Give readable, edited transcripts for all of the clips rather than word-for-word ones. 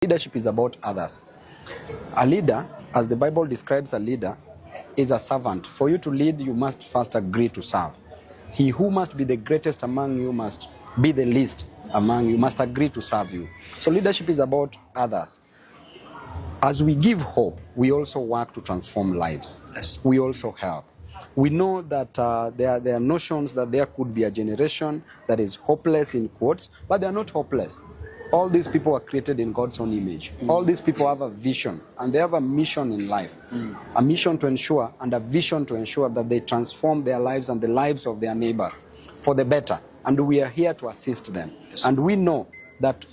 Leadership is about others. A leader, as the Bible describes a leader, is a servant. For you to lead, you must first agree to serve. He who must be the greatest among you must be the least among you, must agree to serve you. So leadership is about others. As we give hope, we also work to transform lives. Yes. We also help. We know that there are notions that there could be a generation that is hopeless in quotes, but they are not hopeless. All these people are created in God's own image. All these people have a vision, and they have a mission in life. A mission to ensure, and a vision to ensure that they transform their lives and the lives of their neighbors for the better. And we are here to assist them. Yes. And we know that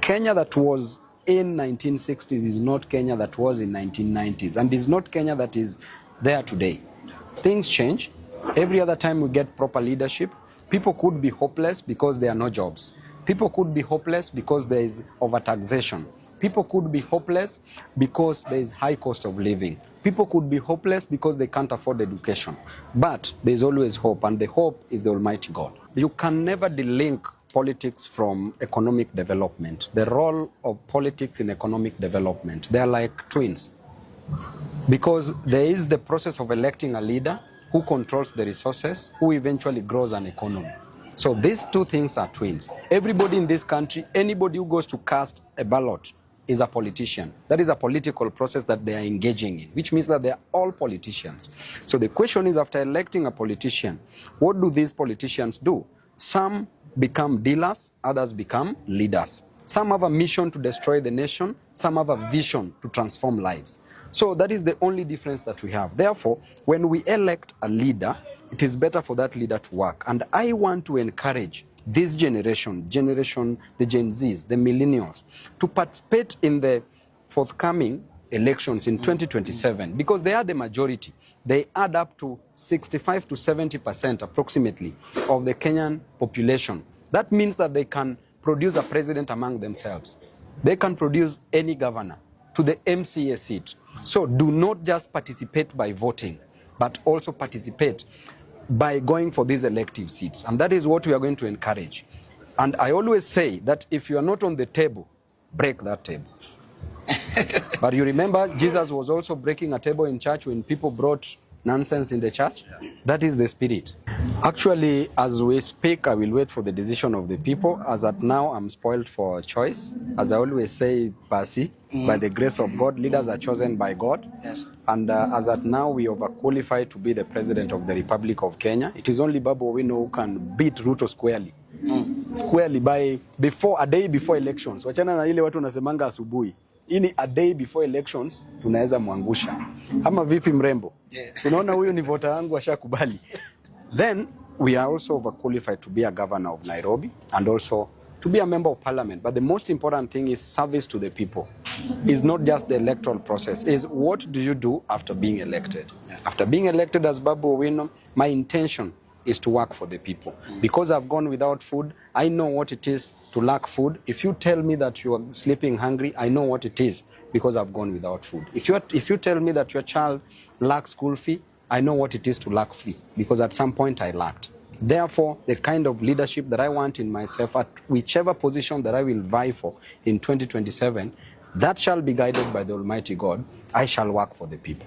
Kenya that was in 1960s is not Kenya that was in 1990s, and is not Kenya that is there today. Things change. Every other time we get proper leadership, people could be hopeless because there are no jobs. People could be hopeless because there is overtaxation. People could be hopeless because there is high cost of living. People could be hopeless because they can't afford education. But there is always hope, and the hope is the Almighty God. You can never delink politics from economic development. The role of politics in economic development, they are like twins. Because there is the process of electing a leader who controls the resources, who eventually grows an economy. So these two things are twins. Everybody in this country, anybody who goes to cast a ballot is a politician. That is a political process that they are engaging in, which means that they are all politicians. So the question is, after electing a politician, what do these politicians do? Some become dealers, others become leaders. Some have a mission to destroy the nation, some have a vision to transform lives. So that is the only difference that we have. Therefore, when we elect a leader, it is better for that leader to work. And I want to encourage this generation, the Gen Zs, the millennials, to participate in the forthcoming elections in 2027, because they are the majority. They add up to 65 to 70% approximately of the Kenyan population. That means that they can produce a president among themselves. They can produce any governor to the MCA seat. So do not just participate by voting, but also participate by going for these elective seats. And that is what we are going to encourage. And I always say that if you are not on the table, break that table. But you remember, Jesus was also breaking a table in church when people brought nonsense in the church. That is the spirit. Actually, as we speak, I will wait for the decision of the people. As at now, I'm spoiled for choice. As I always say, Pasi, by the grace of God, leaders are chosen by God. Yes. And as at now, we overqualify to be the president of the Republic of Kenya. It is only Babu Owino who can beat Ruto squarely. Squarely before a day before elections. Wachana na ile watu wanasemanga asubuhi. Ini a day before elections tunaweza mwangusha. Ama vipi mrembo? Unaona huyu ni vota yangu ashakubali. Then we are also overqualified to be a governor of Nairobi and also to be a member of parliament. But the most important thing is service to the people. It's not just the electoral process. It's what do you do after being elected? After being elected as Babu Owino, my intention is to work for the people. Because I've gone without food, I know what it is to lack food. If you tell me that you are sleeping hungry, I know what it is because I've gone without food. If you tell me that your child lacks school fee, I know what it is to lack fee because at some point I lacked. Therefore, the kind of leadership that I want in myself at whichever position that I will vie for in 2027, that shall be guided by the Almighty God. I shall work for the people.